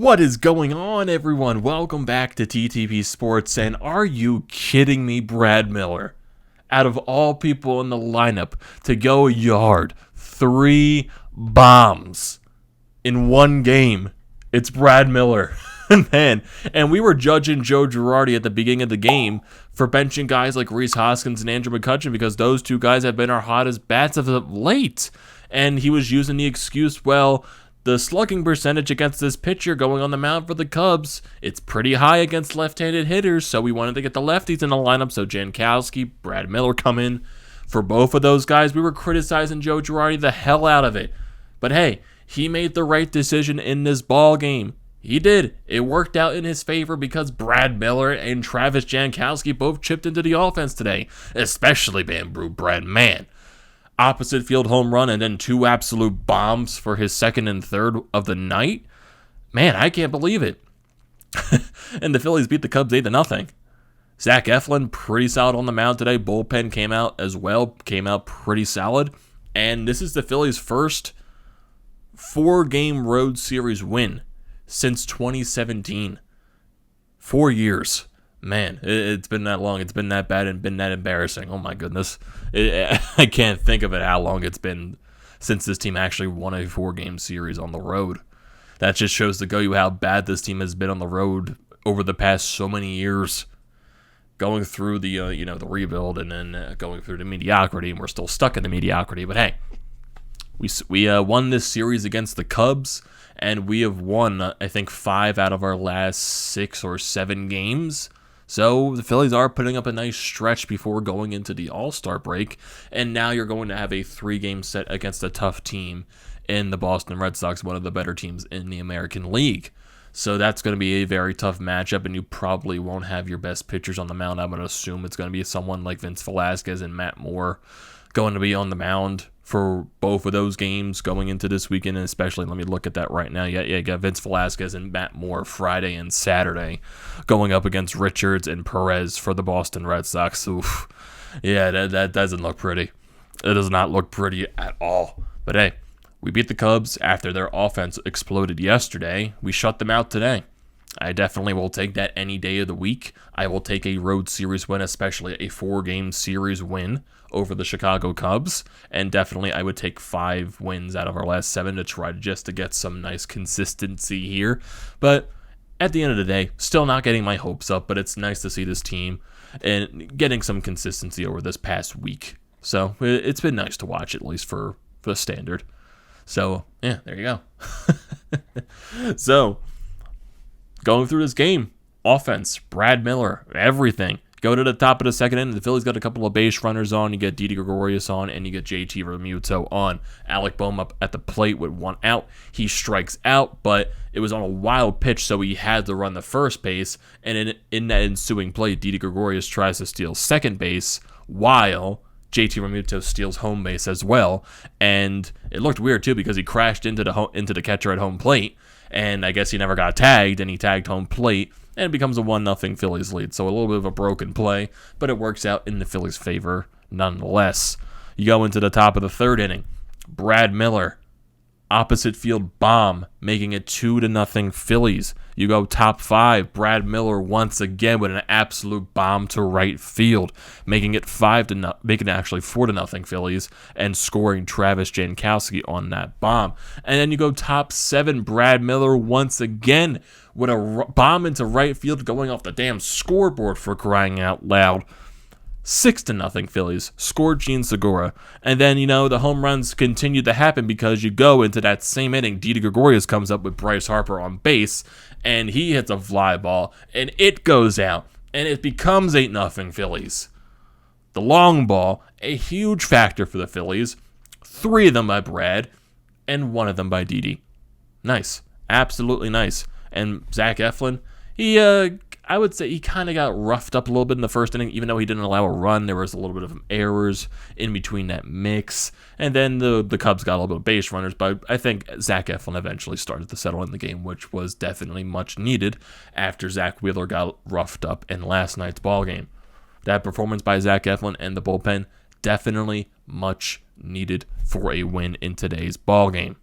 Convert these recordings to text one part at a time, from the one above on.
What is going on, everyone? Welcome back to TTP Sports, and are you kidding me, Brad Miller? Out of all people in the lineup to go yard 3 bombs in one game, it's Brad Miller. Man, and we were judging Joe Girardi at the beginning of the game for benching guys like Rhys Hoskins and Andrew McCutchen because those two guys have been our hottest bats as of late. And he was using the excuse, well, the slugging percentage against this pitcher going on the mound for the Cubs, it's pretty high against left-handed hitters, so we wanted to get the lefties in the lineup, so Jankowski, Brad Miller come in. For both of those guys, we were criticizing Joe Girardi the hell out of it. But hey, he made the right decision in this ball game. He did. It worked out in his favor because Brad Miller and Travis Jankowski both chipped into the offense today, especially Bamboo Brad, man. Opposite field home run and then 2 absolute bombs for his second and third of the night. Man, I can't believe it. And the Phillies beat the Cubs 8-0. Zach Eflin, pretty solid on the mound today. Bullpen came out as well, came out pretty solid. And this is the Phillies' first 4-game road series win since 2017. 4 years. Man, it's been that long. It's been that bad and been that embarrassing. Oh, my goodness. I can't think of it how long it's been since this team actually won a 4-game series on the road. That just shows to you how bad this team has been on the road over the past so many years. Going through the rebuild and then going through the mediocrity, and we're still stuck in the mediocrity. But hey, we won this series against the Cubs, and we have won, I think, 5 out of our last 6 or 7 games. So the Phillies are putting up a nice stretch before going into the All-Star break, and now you're going to have a 3-game set against a tough team in the Boston Red Sox, one of the better teams in the American League. So that's going to be a very tough matchup, and you probably won't have your best pitchers on the mound. I'm going to assume it's going to be someone like Vince Velasquez and Matt Moore going to be on the mound for both of those games going into this weekend, and especially, let me look at that right now. Yeah, you got Vince Velasquez and Matt Moore Friday and Saturday going up against Richards and Perez for the Boston Red Sox. Oof. Yeah, that doesn't look pretty. It does not look pretty at all. But hey, we beat the Cubs after their offense exploded yesterday. We shut them out today. I definitely will take that any day of the week. I will take a road series win, especially a 4-game series win over the Chicago Cubs. And definitely I would take 5 wins out of our last 7 to try just to get some nice consistency here. But at the end of the day, still not getting my hopes up, but it's nice to see this team and getting some consistency over this past week. So it's been nice to watch, at least for the standard. So, yeah, there you go. So, going through this game, offense, Brad Miller, everything. Go to the top of the second inning. The Phillies got a couple of base runners on. You get Didi Gregorius on, and you get JT Realmuto on. Alec Bohm up at the plate with 1 out. He strikes out, but it was on a wild pitch, so he had to run the first base. And in that ensuing play, Didi Gregorius tries to steal second base while JT Realmuto steals home base as well. And it looked weird, too, because he crashed into the catcher at home plate. And I guess he never got tagged, and he tagged home plate, and it becomes a 1-0 Phillies lead. So a little bit of a broken play, but it works out in the Phillies' favor nonetheless. You go into the top of the 3rd inning. Brad Miller, opposite field bomb, making it 2-0 Phillies. You go top 5, Brad Miller once again with an absolute bomb to right field, making it 4-0 Phillies, and scoring Travis Jankowski on that bomb. And then you go top 7, Brad Miller once again with a bomb into right field going off the damn scoreboard, for crying out loud. 6-0 Phillies, scored Gene Segura. And then, the home runs continued to happen because you go into that same inning, Didi Gregorius comes up with Bryce Harper on base, and he hits a fly ball, and it goes out, and it becomes 8-0 Phillies. The long ball, a huge factor for the Phillies, 3 of them by Brad, and 1 of them by Didi. Nice. Absolutely nice. And Zach Eflin, I would say he kind of got roughed up a little bit in the first inning, even though he didn't allow a run. There was a little bit of errors in between that mix. And then the Cubs got a little bit of base runners, but I think Zach Eflin eventually started to settle in the game, which was definitely much needed after Zach Wheeler got roughed up in last night's ball game. That performance by Zach Eflin and the bullpen, definitely much needed for a win in today's ball game.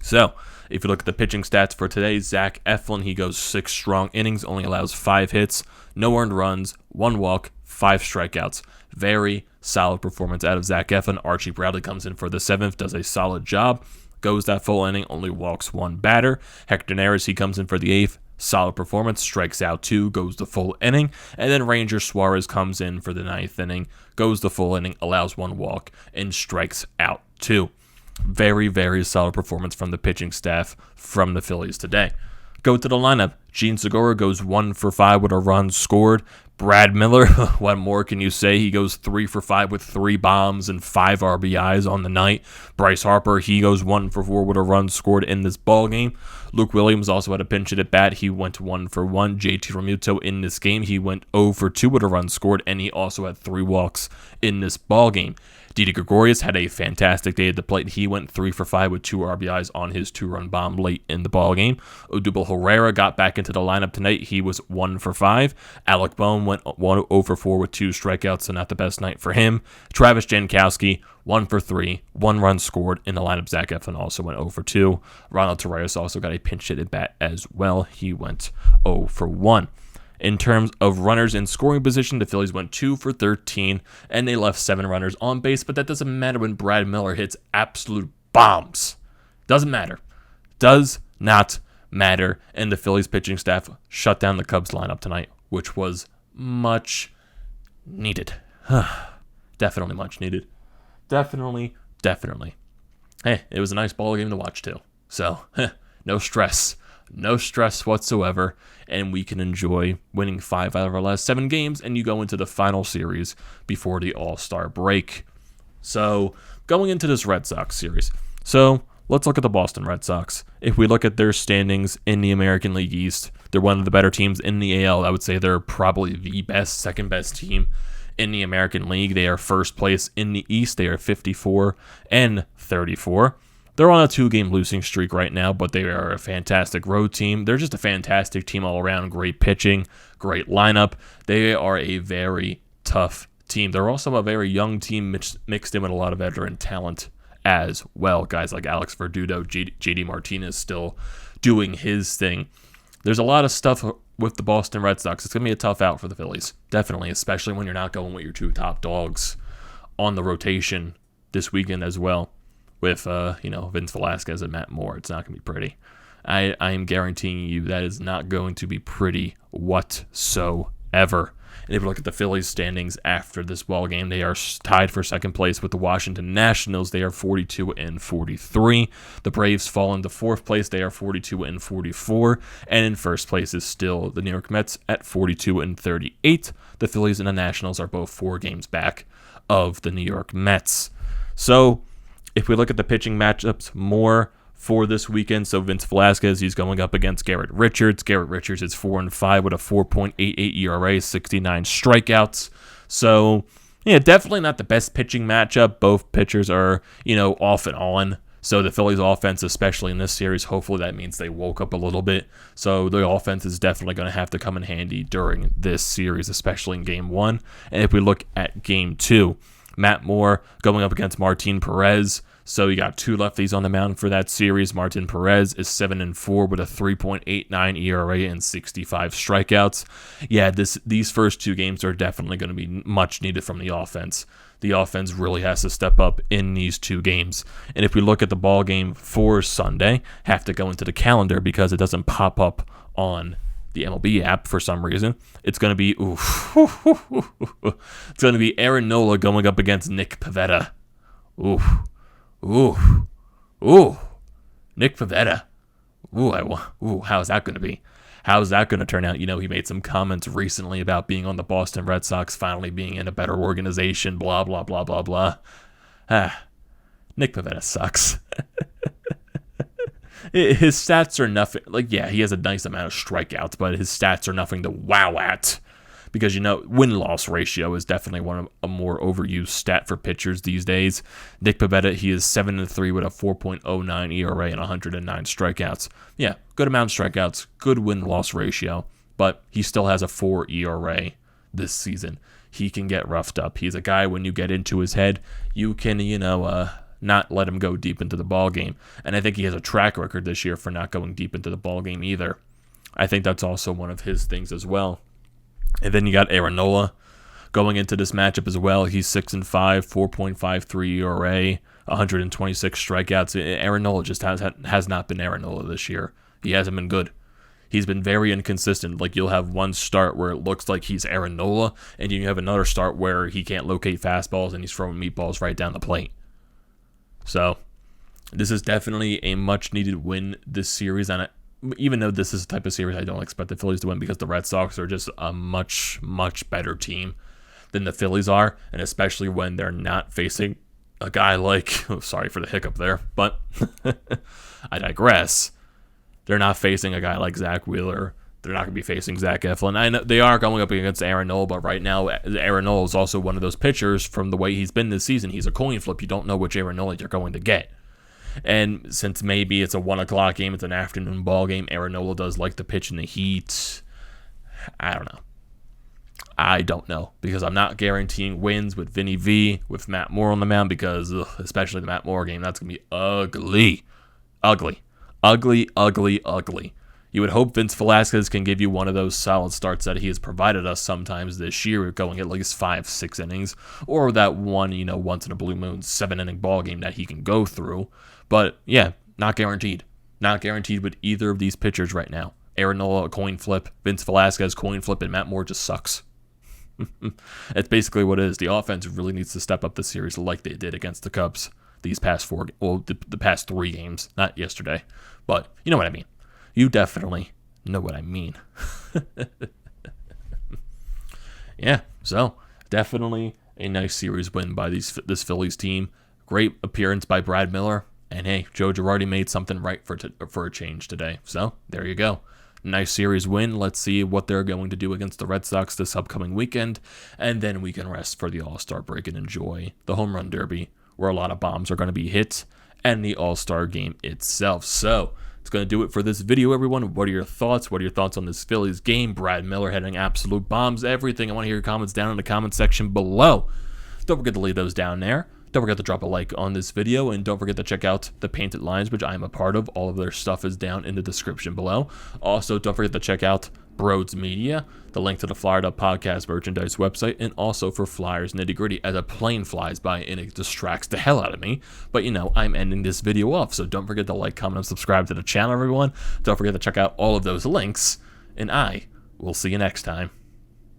So, if you look at the pitching stats for today, Zach Eflin, he goes 6 strong innings, only allows 5 hits, no earned runs, 1 walk, 5 strikeouts. Very solid performance out of Zach Eflin. Archie Bradley comes in for the 7th, does a solid job, goes that full inning, only walks 1 batter. Hector Neris, he comes in for the 8th, solid performance, strikes out 2, goes the full inning. And then Ranger Suarez comes in for the 9th inning, goes the full inning, allows 1 walk, and strikes out 2. Very, very solid performance from the pitching staff from the Phillies today. Go to the lineup. Gene Segura goes 1 for 5 with a run scored. Brad Miller, what more can you say? He goes 3 for 5 with 3 bombs and 5 RBIs on the night. Bryce Harper, he goes 1 for 4 with a run scored in this ball game. Luke Williams also had a pinch hit at bat. He went 1 for 1. JT Realmuto in this game, he went 0 for 2 with a run scored, and he also had 3 walks in this ball game. Didi Gregorius had a fantastic day at the plate. He went 3 for 5 with 2 RBIs on his 2-run bomb late in the ball game. Odubel Herrera got back into the lineup tonight. He was 1 for 5. Alec Bohm went 0 for 4 with 2 strikeouts, so not the best night for him. Travis Jankowski, 1 for 3, 1 run scored in the lineup. Zach Eflin also went 0 for 2. Ronald Torreyes also got a pinch hit at bat as well. He went 0 for 1. In terms of runners in scoring position, the Phillies went 2 for 13, and they left 7 runners on base, but that doesn't matter when Brad Miller hits absolute bombs. Doesn't matter. Does not matter, and the Phillies pitching staff shut down the Cubs lineup tonight, which was much needed. Definitely much needed. Definitely. Hey, it was a nice ball game to watch, too. So, no stress. No stress whatsoever, and we can enjoy winning 5 out of our last 7 games, and you go into the final series before the All-Star break. So, going into this Red Sox series. So, let's look at the Boston Red Sox. If we look at their standings in the American League East, they're one of the better teams in the AL. I would say they're probably the best, second best team in the American League. They are first place in the East. They are 54 and 34. They're on a 2-game losing streak right now, but they are a fantastic road team. They're just a fantastic team all around. Great pitching, great lineup. They are a very tough team. They're also a very young team mixed in with a lot of veteran talent as well. Guys like Alex Verdugo, JD Martinez still doing his thing. There's a lot of stuff with the Boston Red Sox. It's going to be a tough out for the Phillies, definitely, especially when you're not going with your 2 top dogs on the rotation this weekend as well. With, Vince Velasquez and Matt Moore. It's not going to be pretty. I am guaranteeing you that is not going to be pretty whatsoever. And if you look at the Phillies standings after this ball game, they are tied for second place with the Washington Nationals. They are 42 and 43. The Braves fall into 4th place. They are 42 and 44. And in first place is still the New York Mets at 42 and 38. The Phillies and the Nationals are both 4 games back of the New York Mets. So, if we look at the pitching matchups more for this weekend, so Vince Velasquez, he's going up against Garrett Richards. Garrett Richards is 4-5 with a 4.88 ERA, 69 strikeouts. So, yeah, definitely not the best pitching matchup. Both pitchers are, off and on. So the Phillies offense, especially in this series, hopefully that means they woke up a little bit. So the offense is definitely going to have to come in handy during this series, especially in Game 1. And if we look at Game 2, Matt Moore going up against Martin Perez. So you got 2 lefties on the mound for that series. Martin Perez is 7-4 with a 3.89 ERA and 65 strikeouts. Yeah, these first 2 games are definitely going to be much needed from the offense. The offense really has to step up in these 2 games. And if we look at the ball game for Sunday, have to go into the calendar because it doesn't pop up on the MLB app for some reason. It's going to be it's going to be Aaron Nola going up against Nick Pivetta. Nick Pivetta. How's that going to be? How's that going to turn out? He made some comments recently about being on the Boston Red Sox, finally being in a better organization, blah, blah, blah, blah, blah. Nick Pivetta sucks. His stats are nothing. He has a nice amount of strikeouts, but his stats are nothing to wow at. Because, win-loss ratio is definitely one of a more overused stat for pitchers these days. Nick Pivetta, he is 7-3 with a 4.09 ERA and 109 strikeouts. Yeah, good amount of strikeouts, good win-loss ratio, but he still has a 4 ERA this season. He can get roughed up. He's a guy, when you get into his head, you can, not let him go deep into the ball game. And I think he has a track record this year for not going deep into the ball game either. I think that's also one of his things as well. And then you got Aaron Nola going into this matchup as well. He's 6-5, 4.53 ERA, 126 strikeouts. Aaron Nola just has not been Aaron Nola this year. He hasn't been good. He's been very inconsistent. Like, you'll have one start where it looks like he's Aaron Nola, and you have another start where he can't locate fastballs and he's throwing meatballs right down the plate. So, this is definitely a much-needed win this series, and even though this is the type of series I don't expect the Phillies to win because the Red Sox are just a much, much better team than the Phillies are, and especially when they're not facing a guy like, sorry for the hiccup there, but I digress. They're not facing a guy like Zach Wheeler. They're not going to be facing Zach Eflin. I know they are going up against Aaron Nola, but right now, Aaron Nola is also one of those pitchers from the way he's been this season. He's a coin flip. You don't know which Aaron Nola you're going to get. And since maybe it's a 1 o'clock game, it's an afternoon ball game, Aaron Nola does like to pitch in the heat. I don't know, because I'm not guaranteeing wins with Vinny V, with Matt Moore on the mound, because especially the Matt Moore game, that's going to be ugly. Ugly. You would hope Vince Velasquez can give you one of those solid starts that he has provided us sometimes this year, going at least 5-6 innings, or that one, once in a blue moon 7-inning ball game that he can go through. But yeah, not guaranteed. Not guaranteed with either of these pitchers right now. Aaron Nola, a coin flip. Vince Velasquez, coin flip. And Matt Moore just sucks. That's basically what it is. The offense really needs to step up this series like they did against the Cubs these past the past 3 games. Not yesterday. But you know what I mean. You definitely know what I mean. Yeah, so definitely a nice series win by this Phillies team. Great appearance by Brad Miller. And hey, Joe Girardi made something right for a change today. So there you go. Nice series win. Let's see what they're going to do against the Red Sox this upcoming weekend. And then we can rest for the All-Star break and enjoy the Home Run Derby, where a lot of bombs are going to be hit, and the All-Star game itself. So it's going to do it for this video, everyone. What are your thoughts? What are your thoughts on this Phillies game? Brad Miller hitting absolute bombs, everything. I want to hear your comments down in the comment section below. Don't forget to leave those down there. Don't forget to drop a like on this video, and don't forget to check out the Painted Lines, which I am a part of. All of their stuff is down in the description below. Also, don't forget to check out BrodesMedia, the link to the Flyer Podcast merchandise website, and also for Flyers Nitty Gritty, as a plane flies by and it distracts the hell out of me. But I'm ending this video off, so don't forget to like, comment, and subscribe to the channel, everyone. Don't forget to check out all of those links, and I will see you next time.